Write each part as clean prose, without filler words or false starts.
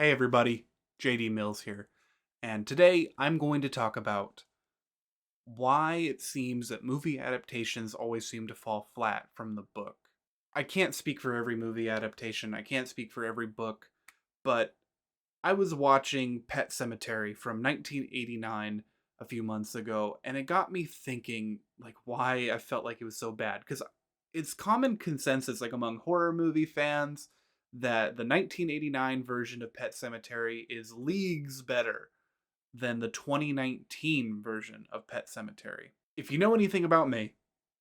Hey everybody, JD Mills here, and today I'm going to talk about why it seems that movie adaptations always seem to fall flat from the book. I can't speak for every movie adaptation, I can't speak for every book, but I was watching Pet Sematary from 1989 a few months ago, and it got me thinking, like, why I felt like it was so bad. Because it's common consensus, like, among horror movie fans, that the 1989 version of Pet Sematary is leagues better than the 2019 version of Pet Sematary. If you know anything about me,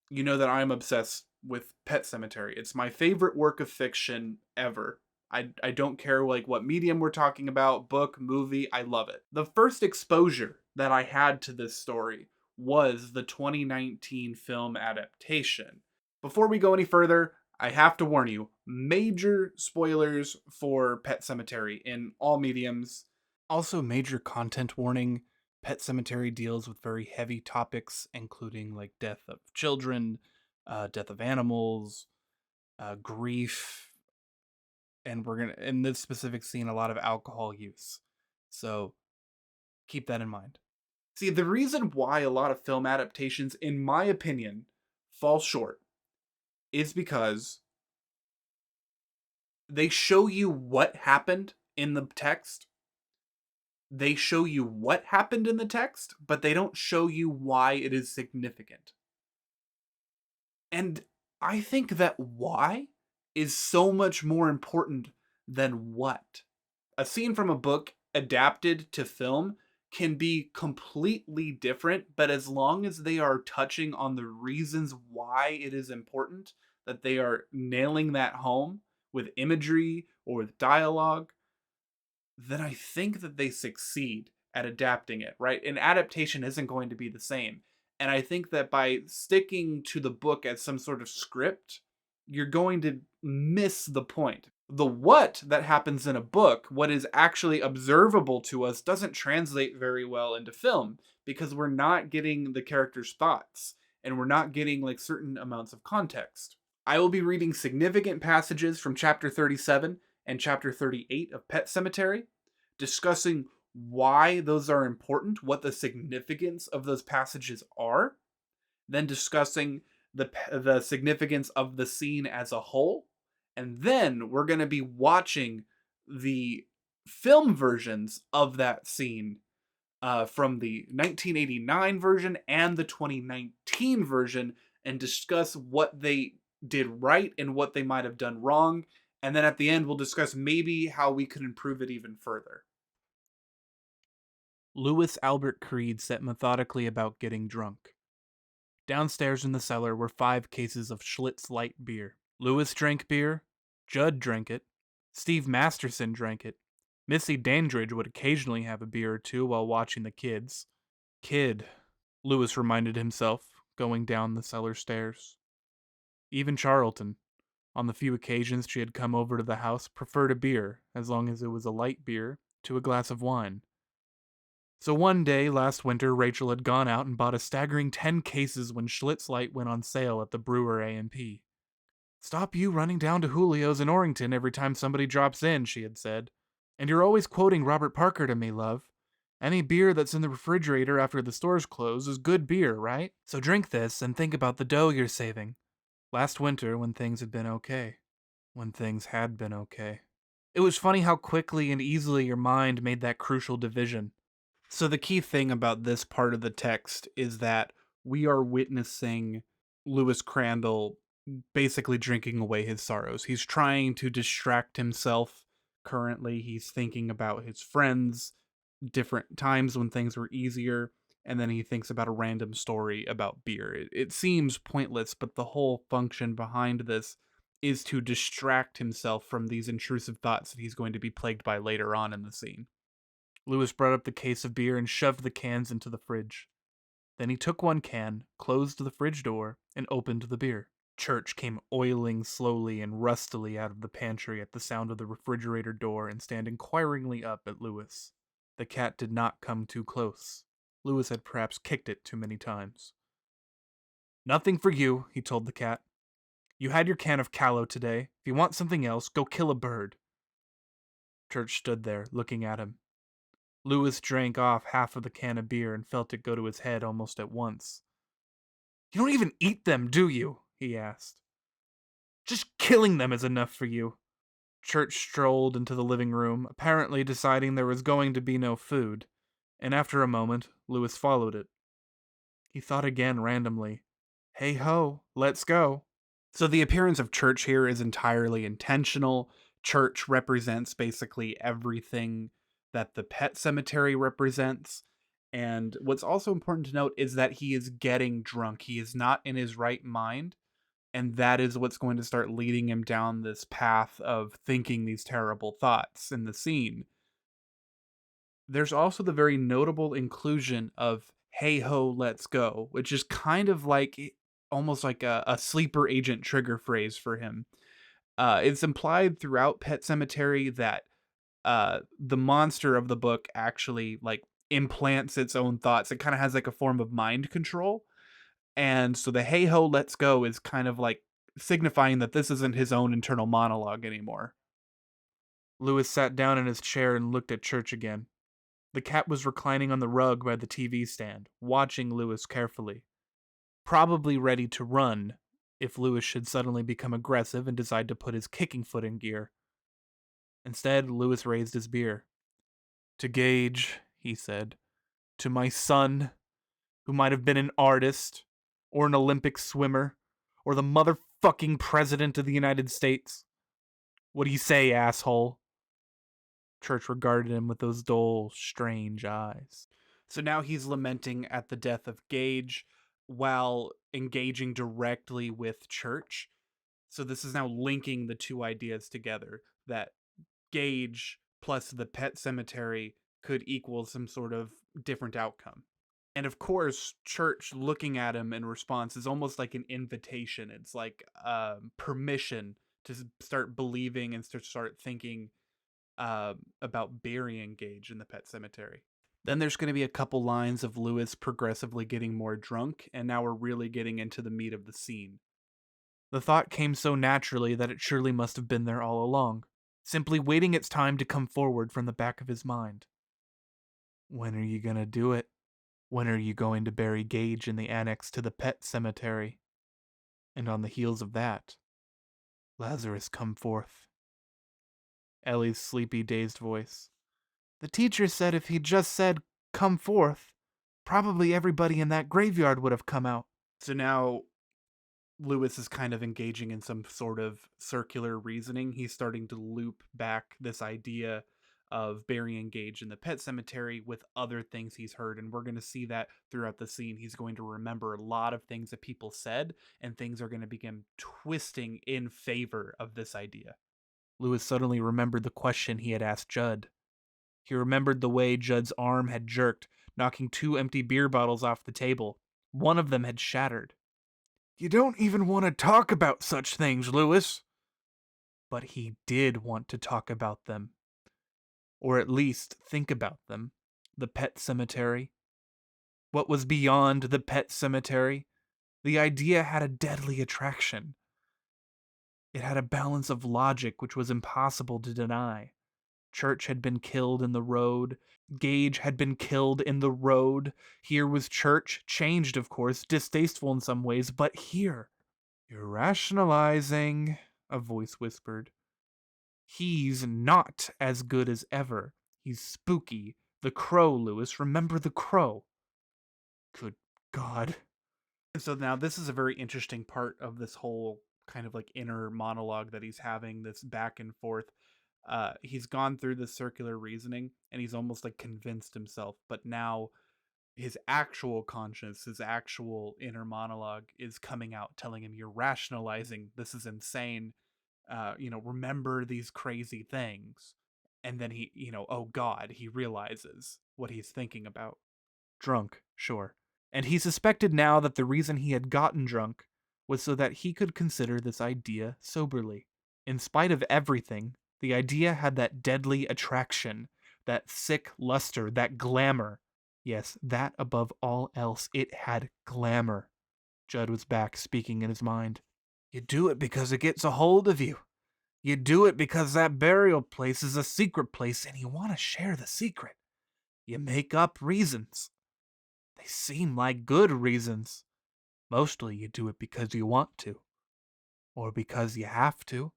you know that I'm obsessed with Pet Sematary. It's my favorite work of fiction ever. I don't care like what medium we're talking about, book, movie, I love it. The first exposure that I had to this story was the 2019 film adaptation. Before we go any further, I have to warn you, major spoilers for Pet Sematary in all mediums. Also, major content warning. Pet Sematary deals with very heavy topics, including like death of children, death of animals, grief, and we're gonna in this specific scene a lot of alcohol use. So keep that in mind. See, the reason why a lot of film adaptations, in my opinion, fall short is because they show you what happened in the text. They show you what happened in the text, but they don't show you why it is significant. And I think that why is so much more important than what. A scene from a book adapted to film can be completely different, but as long as they are touching on the reasons why it is important, that they are nailing that home with imagery or with dialogue, then I think that they succeed at adapting it, right? An adaptation isn't going to be the same. And I think that by sticking to the book as some sort of script, you're going to miss the point. The what that happens in a book, what is actually observable to us, doesn't translate very well into film because we're not getting the character's thoughts and we're not getting like certain amounts of context. I will be reading significant passages from chapter 37 and chapter 38 of Pet Sematary, discussing why those are important, what the significance of those passages are, then discussing the significance of the scene as a whole, and then we're going to be watching the film versions of that scene from the 1989 version and the 2019 version and discuss what they did right and what they might have done wrong. And then at the end, we'll discuss maybe how we could improve it even further. Louis Albert Creed set methodically about getting drunk. Downstairs in the cellar were 5 cases of Schlitz light beer. Louis drank beer, Judd drank it, Steve Masterson drank it, Missy Dandridge would occasionally have a beer or two while watching the kids. Kid, Louis reminded himself, going down the cellar stairs. Even Charlton, on the few occasions she had come over to the house, preferred a beer, as long as it was a light beer, to a glass of wine. So one day last winter, Rachel had gone out and bought a staggering 10 cases when Schlitz Light went on sale at the Brewer A&P. Stop you running down to Julio's in Orrington every time somebody drops in, she had said. And you're always quoting Robert Parker to me, love. Any beer that's in the refrigerator after the stores close is good beer, right? So drink this and think about the dough you're saving. Last winter, when things had been okay. When things had been okay. It was funny how quickly and easily your mind made that crucial division. So the key thing about this part of the text is that we are witnessing Lewis Crandall basically drinking away his sorrows. He's trying to distract himself. Currently, he's thinking about his friends, different times when things were easier, and then he thinks about a random story about beer. It seems pointless, but the whole function behind this is to distract himself from these intrusive thoughts that he's going to be plagued by later on in the scene. Lewis brought up the case of beer and shoved the cans into the fridge. Then he took one can, closed the fridge door, and opened the beer. Church came oiling slowly and rustily out of the pantry at the sound of the refrigerator door and stand inquiringly up at Lewis. The cat did not come too close. Lewis had perhaps kicked it too many times. Nothing for you, he told the cat. You had your can of callow today. If you want something else, go kill a bird. Church stood there, looking at him. Lewis drank off half of the can of beer and felt it go to his head almost at once. "You don't even eat them, do you?" he asked. "Just killing them is enough for you." Church strolled into the living room, apparently deciding there was going to be no food, and after a moment, Lewis followed it. He thought again randomly. Hey ho, let's go. So the appearance of Church here is entirely intentional. Church represents basically everything that the Pet Cemetery represents. And what's also important to note is that he is getting drunk. He is not in his right mind. And that is what's going to start leading him down this path of thinking these terrible thoughts in the scene. There's also the very notable inclusion of "Hey ho, let's go," which is kind of like almost like a sleeper agent trigger phrase for him. It's implied throughout Pet Cemetery that the monster of the book actually like implants its own thoughts. It kind of has like a form of mind control. And so the "Hey ho, let's go" is kind of like signifying that this isn't his own internal monologue anymore. Lewis sat down in his chair and looked at Church again. The cat was reclining on the rug by the TV stand, watching Lewis carefully, probably ready to run if Lewis should suddenly become aggressive and decide to put his kicking foot in gear. Instead, Lewis raised his beer. "To Gage," he said, "to my son, who might have been an artist, or an Olympic swimmer, or the motherfucking President of the United States. What do you say, asshole?" Church regarded him with those dull, strange eyes. So now he's lamenting at the death of Gage while engaging directly with Church. So this is now linking the two ideas together, that Gage plus the Pet Cemetery could equal some sort of different outcome. And of course, Church looking at him in response is almost like an invitation. It's like permission to start believing and to start thinking about burying Gage in the Pet Cemetery. Then there's going to be a couple lines of Lewis progressively getting more drunk, and now we're really getting into the meat of the scene. The thought came so naturally that it surely must have been there all along, simply waiting its time to come forward from the back of his mind. When are you gonna do it? When are you going to bury Gage in the annex to the Pet Cemetery? And on the heels of that, Lazarus come forth. Ellie's sleepy, dazed voice. The teacher said if he'd just said, "come forth," probably everybody in that graveyard would have come out. So now Lewis is kind of engaging in some sort of circular reasoning. He's starting to loop back this idea of burying Gage in the Pet Cemetery with other things he's heard. And we're going to see that throughout the scene. He's going to remember a lot of things that people said, and things are going to begin twisting in favor of this idea. Lewis suddenly remembered the question he had asked Judd. He remembered the way Judd's arm had jerked, knocking 2 empty beer bottles off the table. One of them had shattered. "You don't even want to talk about such things, Lewis." But he did want to talk about them. Or at least think about them. The Pet Cemetery. What was beyond the Pet Cemetery? The idea had a deadly attraction. It had a balance of logic which was impossible to deny. Church had been killed in the road. Gage had been killed in the road. Here was Church, changed, of course, distasteful in some ways, but here. "You're rationalizing," a voice whispered. "He's not as good as ever. He's spooky. The crow, Lewis. Remember the crow." Good God. So now this is a very interesting part of this whole kind of like inner monologue that he's having, this back and forth. He's gone through this circular reasoning and he's almost like convinced himself, but now his actual conscience, his actual inner monologue is coming out telling him, "You're rationalizing, this is insane, remember these crazy things." And then he, oh God, he realizes what he's thinking about. Drunk, sure. And he suspected now that the reason he had gotten drunk was so that he could consider this idea soberly. In spite of everything, the idea had that deadly attraction, that sick luster, that glamour. Yes, that above all else, it had glamour. Judd was back, speaking in his mind. "You do it because it gets a hold of you. You do it because that burial place is a secret place and you want to share the secret. You make up reasons. They seem like good reasons. Mostly you do it because you want to, or because you have to.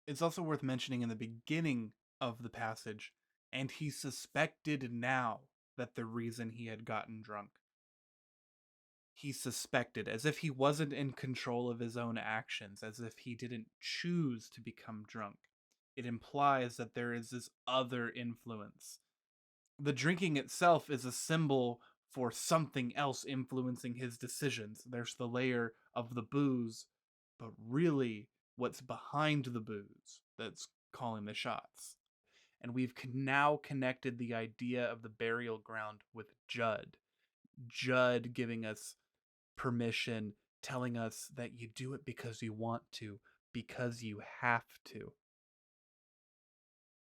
It's also worth mentioning in the beginning of the passage, and he suspected now that the reason he had gotten drunk. He suspected, as if he wasn't in control of his own actions, as if he didn't choose to become drunk. It implies that there is this other influence. The drinking itself is a symbol for something else influencing his decisions. There's the layer of the booze, but really what's behind the booze that's calling the shots. And we've now connected the idea of the burial ground with Judd. Judd giving us permission, telling us that you do it because you want to, because you have to.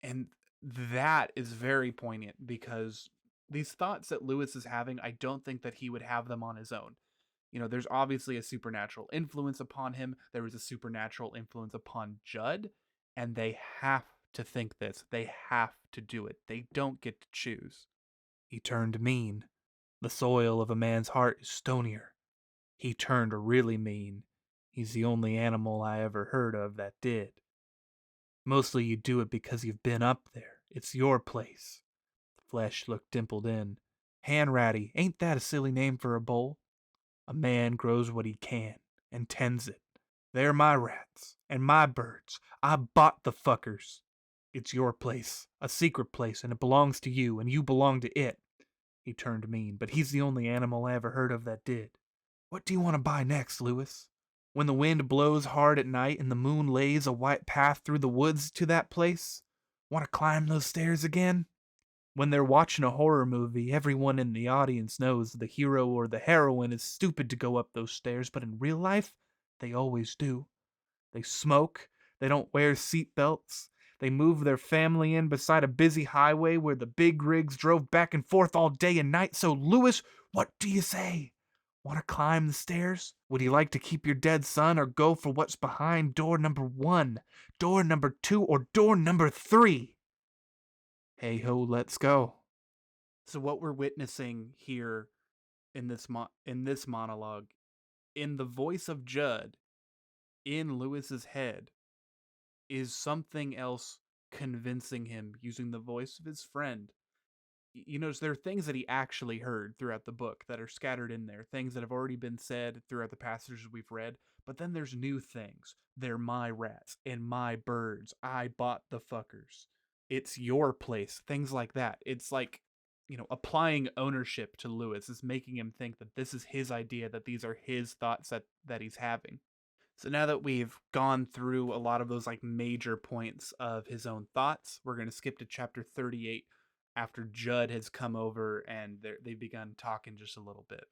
And that is very poignant because these thoughts that Lewis is having, I don't think that he would have them on his own. You know, there's obviously a supernatural influence upon him. There was a supernatural influence upon Judd, and they have to think this. They have to do it. They don't get to choose. He turned mean. The soil of a man's heart is stonier. He turned really mean. He's the only animal I ever heard of that did. Mostly you do it because you've been up there. It's your place. The flesh looked dimpled in. Hanratty, ain't that a silly name for a bowl? A man grows what he can, and tends it. They're my rats, and my birds. I bought the fuckers. It's your place, a secret place, and it belongs to you, and you belong to it. He turned mean, but he's the only animal I ever heard of that did. What do you want to buy next, Lewis? When the wind blows hard at night and the moon lays a white path through the woods to that place? Want to climb those stairs again? When they're watching a horror movie, everyone in the audience knows the hero or the heroine is stupid to go up those stairs, but in real life, they always do. They smoke, they don't wear seatbelts, they move their family in beside a busy highway where the big rigs drove back and forth all day and night. So, Lewis, what do you say? Want to climb the stairs? Would you like to keep your dead son or go for what's behind door number 1, door number 2, or door number 3? Hey ho, let's go. So what we're witnessing here in this monologue, in the voice of Judd, in Lewis's head, is something else convincing him using the voice of his friend. You notice there are things that he actually heard throughout the book that are scattered in there, things that have already been said throughout the passages we've read, but then there's new things. They're my rats and my birds. I bought the fuckers. It's your place. Things like that. It's like, applying ownership to Lewis is making him think that this is his idea, that these are his thoughts that he's having. So now that we've gone through a lot of those like major points of his own thoughts, we're going to skip to chapter 38 after Judd has come over and they've begun talking just a little bit.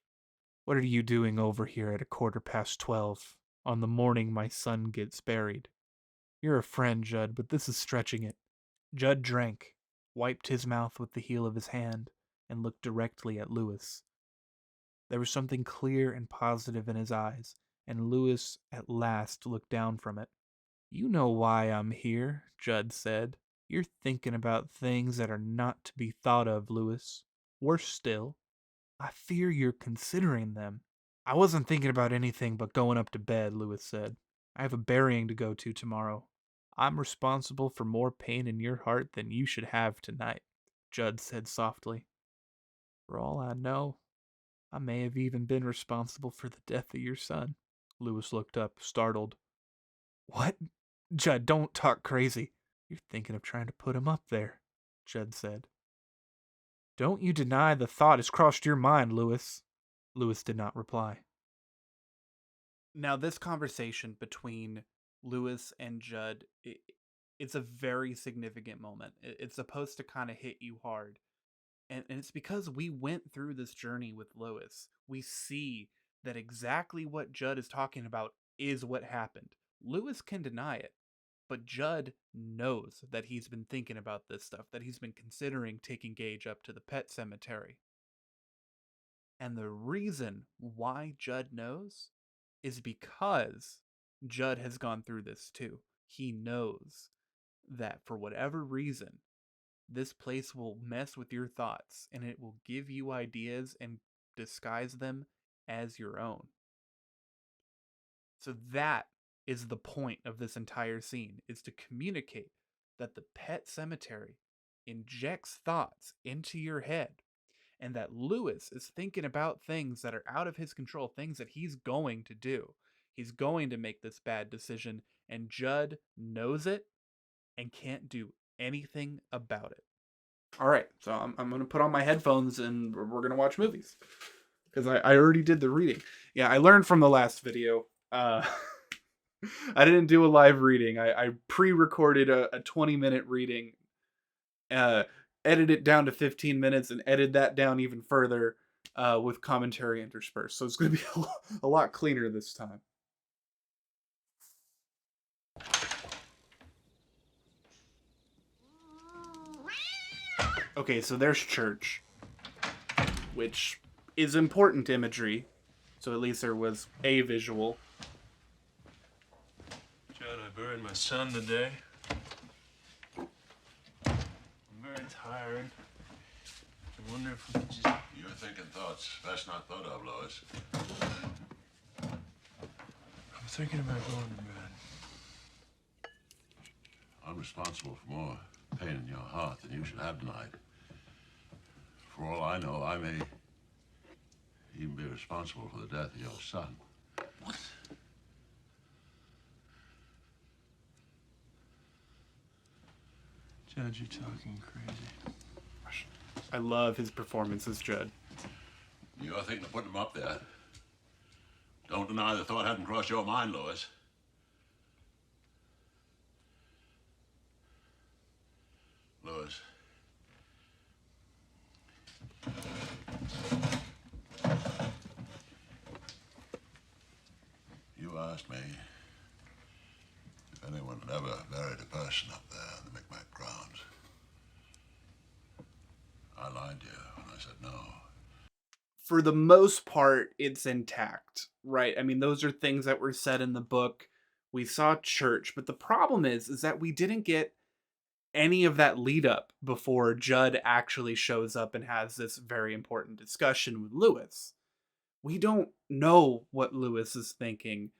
What are you doing over here at 12:15 on the morning my son gets buried? You're a friend, Judd, but this is stretching it. Judd drank, wiped his mouth with the heel of his hand, and looked directly at Lewis. There was something clear and positive in his eyes, and Lewis at last looked down from it. You know why I'm here, Judd said. You're thinking about things that are not to be thought of, Lewis. Worse still, I fear you're considering them. I wasn't thinking about anything but going up to bed, Lewis said. I have a burying to go to tomorrow. I'm responsible for more pain in your heart than you should have tonight, Judd said softly. For all I know, I may have even been responsible for the death of your son. Lewis looked up, startled. What? Judd, don't talk crazy. You're thinking of trying to put him up there, Judd said. Don't you deny the thought has crossed your mind, Lewis. Lewis did not reply. Now, this conversation between Lewis and Judd, it's a very significant moment. It's supposed to kind of hit you hard. And it's because we went through this journey with Lewis. We see that exactly what Judd is talking about is what happened. Lewis can deny it, but Judd knows that he's been thinking about this stuff, that he's been considering taking Gage up to the pet cemetery. And the reason why Judd knows is because Judd has gone through this too. he knows that for whatever reason, this place will mess with your thoughts and it will give you ideas and disguise them as your own. So that is the point of this entire scene, is to communicate that the pet cemetery injects thoughts into your head and that Lewis is thinking about things that are out of his control, things that he's going to do. He's going to make this bad decision, and Judd knows it and can't do anything about it. All right, so I'm going to put on my headphones and we're going to watch movies. Because I already did the reading. Yeah, I learned from the last video. I didn't do a live reading. I pre-recorded a 20-minute reading, edited it down to 15 minutes, and edited that down even further with commentary interspersed. So it's going to be a lot cleaner this time. Okay, so there's church, which is important imagery. So at least there was a visual. John, I buried my son today. I'm very tired. I wonder if we could just... You're thinking thoughts best not thought of, Lois. I'm thinking about going to bed. I'm responsible for more pain in your heart than you should have tonight. For all I know, I may even be responsible for the death of your son. What? Judge, you're talking crazy. I love his performance as Judd. You're thinking of putting him up there. Don't deny the thought hadn't crossed your mind, Lois. Lois. You asked me if anyone had ever buried a person up there in the Micmac grounds. I lied to you when I said no. For the most part, it's intact, right? I mean, those are things that were said in the book. We saw church, but the problem is that we didn't get any of that lead up before Judd actually shows up and has this very important discussion with Lewis. We don't know what Lewis is thinking.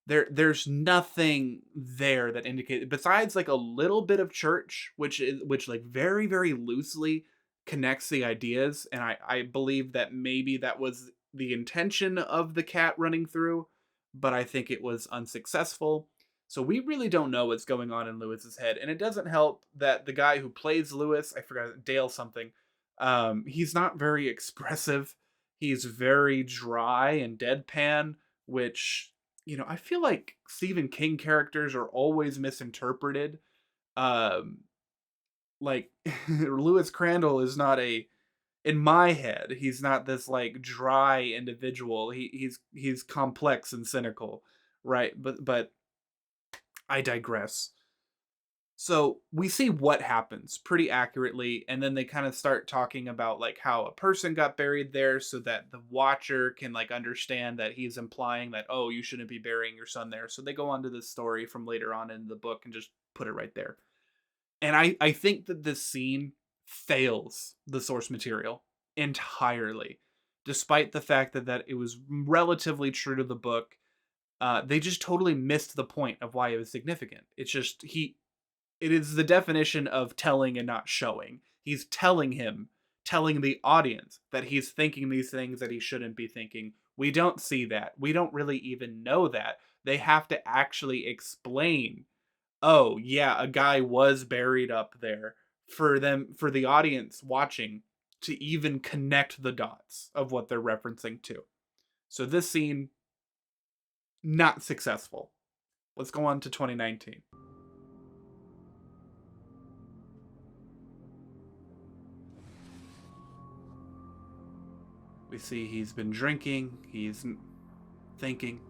There's nothing there that indicates, besides like a little bit of church, which like very, very loosely connects the ideas, and I believe that maybe that was the intention of the cat running through, but I think it was unsuccessful. So we really don't know what's going on in Lewis's head, and it doesn't help that the guy who plays Lewis, I forgot, Dale something, he's not very expressive. He's very dry and deadpan, which, you know, I feel like Stephen King characters are always misinterpreted. Like Lewis Crandall is not in my head, he's not this like dry individual. He's complex and cynical, right? But I digress. So we see what happens pretty accurately, and then they kind of start talking about like how a person got buried there so that the watcher can like understand that he's implying that, oh, you shouldn't be burying your son there. So they go on to this story from later on in the book and just put it right there. And I think that this scene fails the source material entirely, despite the fact that it was relatively true to the book. They just totally missed the point of why it was significant. It's just it is the definition of telling and not showing. He's telling the audience that he's thinking these things that he shouldn't be thinking. We don't see that. We don't really even know that. They have to actually explain, oh, yeah, a guy was buried up there, for the audience watching to even connect the dots of what they're referencing to. So this scene, not successful. Let's go on to 2019. We see he's been drinking, he's thinking,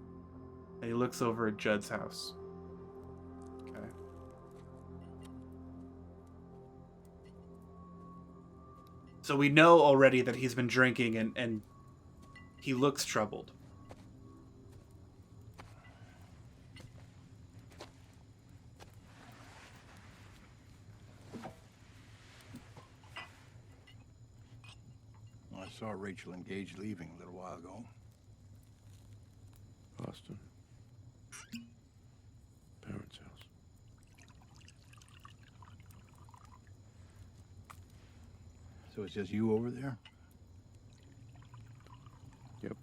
and he looks over at Judd's house. Okay. So we know already that he's been drinking and he looks troubled. saw Rachel and Gage leaving a little while ago. Boston. Parents' house. So it's just you over there? Yep.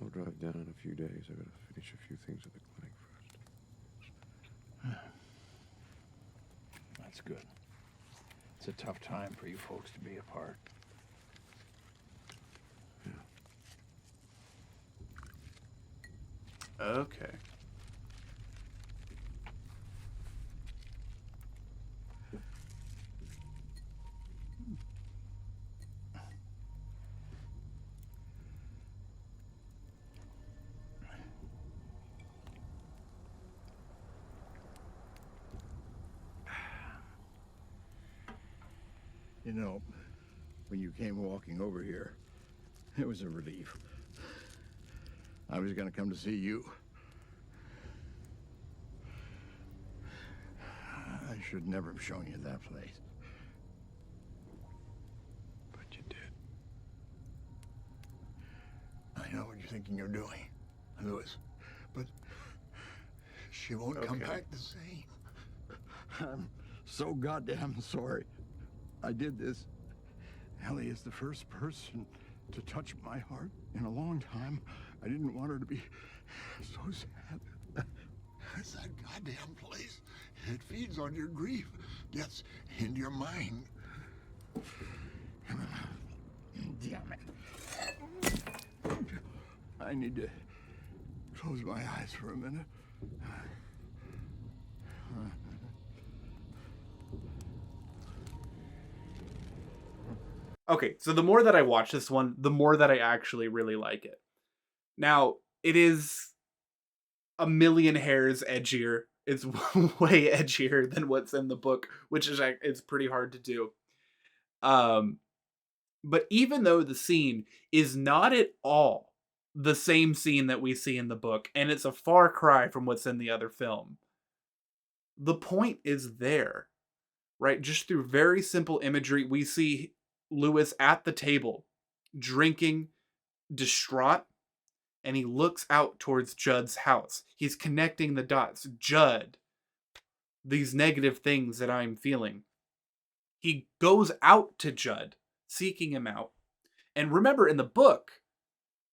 I'll drive down in a few days. I gotta finish a few things at the clinic first. That's good. It's a tough time for you folks to be apart. Yeah. Okay. You know, when you came walking over here, it was a relief. I was gonna come to see you. I should never have shown you that place. But you did. I know what you're thinking you're doing, Louis, but she won't come back the same. I'm so goddamn sorry I did this. Ellie is the first person to touch my heart in a long time. I didn't want her to be so sad. It's that goddamn place. It feeds on your grief, gets into your mind. Damn it. I need to close my eyes for a minute. Okay, so the more that I watch this one, the more that I actually really like it. Now, it is a million hairs edgier. It's way edgier than what's in the book, which is it's pretty hard to do. But even though the scene is not at all the same scene that we see in the book, and it's a far cry from what's in the other film, the point is there, right? Just through very simple imagery, we see Lewis at the table, drinking, distraught, and he looks out towards Judd's house. He's connecting the dots. Judd, these negative things that I'm feeling. He goes out to Judd, seeking him out. And remember, in the book,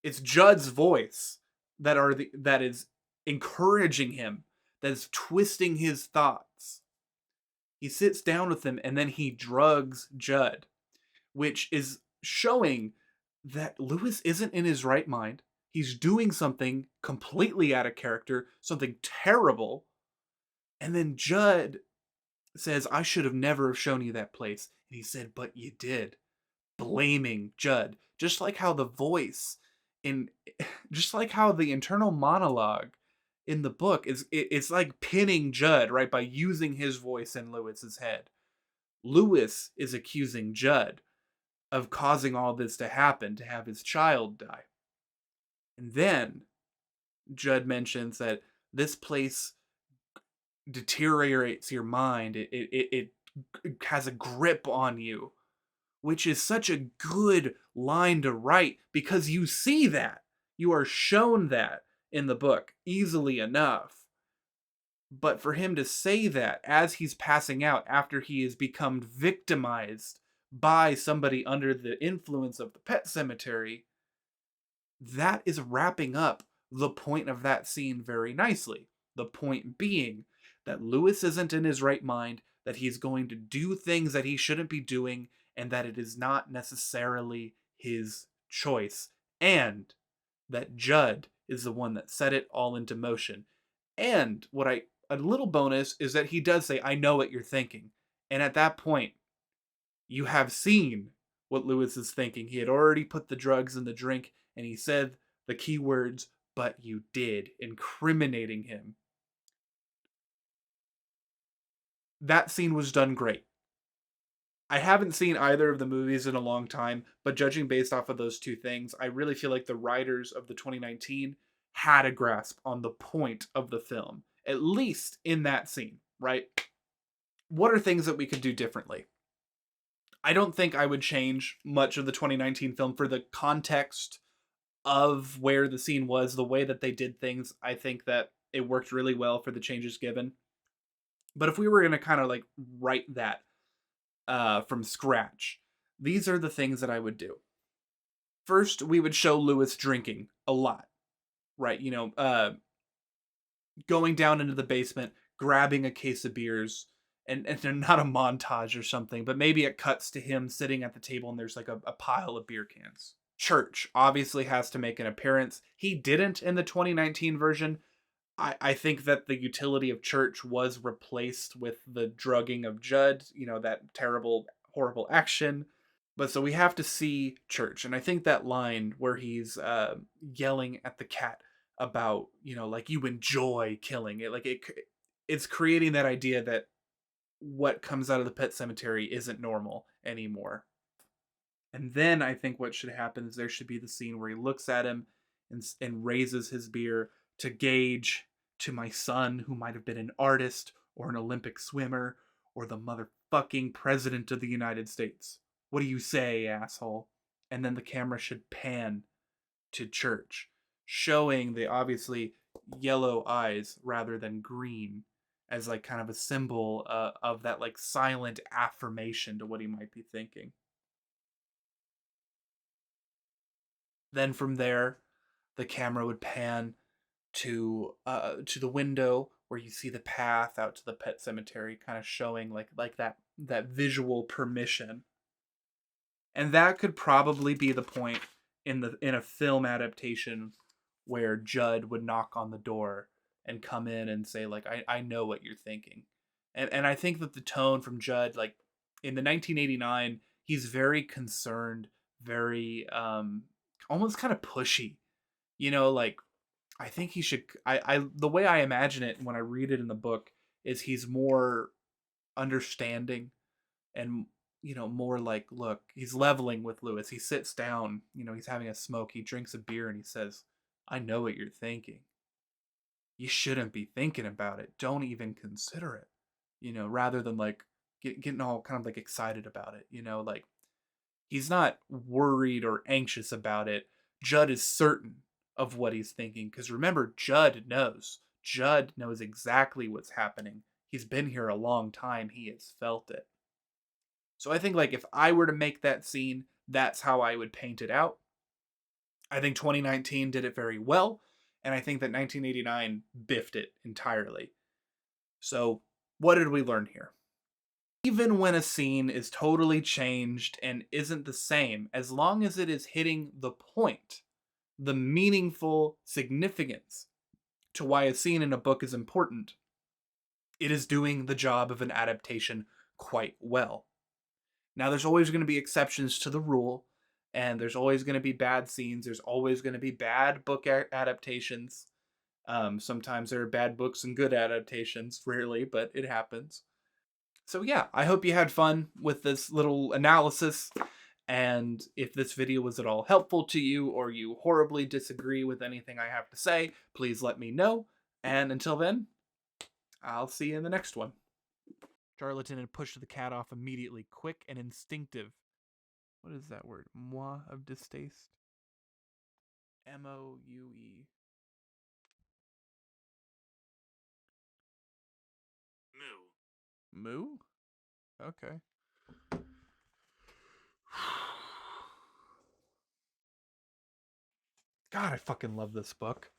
it's Judd's voice that is encouraging him, that is twisting his thoughts. He sits down with him and then he drugs Judd, which is showing that Lewis isn't in his right mind. He's doing something completely out of character, something terrible. And then Judd says, I should have never have shown you that place. And he said, but you did. Blaming Judd. Just like how the voice in just like how the internal monologue in the book it's like pinning Judd, right, by using his voice in Lewis's head. Lewis is accusing Judd of causing all this to happen, to have his child die. And then Judd mentions that this place deteriorates your mind. It has a grip on you, which is such a good line to write because you see that. You are shown that in the book easily enough. But for him to say that as he's passing out after he has become victimized by somebody under the influence of the Pet Sematary, that is wrapping up the point of that scene very nicely. The point being that Lewis isn't in his right mind, that he's going to do things that he shouldn't be doing, and that it is not necessarily his choice, and that Judd is the one that set it all into motion. And a little bonus is that he does say, I know what you're thinking. And at that point, you have seen what Lewis is thinking. He had already put the drugs in the drink, and he said the key words, but you did, incriminating him. That scene was done great. I haven't seen either of the movies in a long time, but judging based off of those two things, I really feel like the writers of the 2019 had a grasp on the point of the film, at least in that scene, right? What are things that we could do differently? I don't think I would change much of the 2019 film for the context of where the scene was, the way that they did things. I think that it worked really well for the changes given. But if we were going to kind of like write that from scratch, these are the things that I would do. First, we would show Lewis drinking a lot, right? Going down into the basement, grabbing a case of beers, and not a montage or something, but maybe it cuts to him sitting at the table and there's like a pile of beer cans. Church obviously has to make an appearance. He didn't in the 2019 version. I think that the utility of Church was replaced with the drugging of Judd, that terrible, horrible action. But so we have to see Church. And I think that line where he's yelling at the cat about, like you enjoy killing it, it's creating that idea that what comes out of the Pet Cemetery isn't normal anymore. And then I think what should happen is there should be the scene where he looks at him and raises his beer to gauge to my son, who might have been an artist or an Olympic swimmer or the motherfucking president of the United States. What do you say, asshole? And then the camera should pan to Church, showing the obviously yellow eyes rather than green as like kind of a symbol of that like silent affirmation to what he might be thinking. Then from there, the camera would pan to the window where you see the path out to the pet cemetery, kind of showing like that visual permission. And that could probably be the point in a film adaptation where Judd would knock on the door and come in and say like I know what you're thinking. And I think that the tone from Judd, like in the 1989, he's very concerned, very almost kind of pushy. Like I think he should I the way I imagine it when I read it in the book is he's more understanding and more like, look, he's leveling with Lewis. He sits down, he's having a smoke, he drinks a beer and he says, I know what you're thinking. You shouldn't be thinking about it. Don't even consider it. Rather than like getting all kind of like excited about it, like he's not worried or anxious about it. Judd is certain of what he's thinking because remember, Judd knows. Judd knows exactly what's happening. He's been here a long time. He has felt it. So I think like if I were to make that scene, that's how I would paint it out. I think 2019 did it very well, and I think that 1989 biffed it entirely. So, what did we learn here? Even when a scene is totally changed and isn't the same, as long as it is hitting the point, the meaningful significance to why a scene in a book is important, it is doing the job of an adaptation quite well. Now, there's always going to be exceptions to the rule, and there's always going to be bad scenes. There's always going to be bad book adaptations. Sometimes there are bad books and good adaptations, rarely, but it happens. So yeah, I hope you had fun with this little analysis. And if this video was at all helpful to you or you horribly disagree with anything I have to say, please let me know. And until then, I'll see you in the next one. Charlatan had pushed the cat off immediately, quick and instinctive. What is that word? Moi of distaste? M-O-U-E. Moo. Moo? Okay. God, I fucking love this book.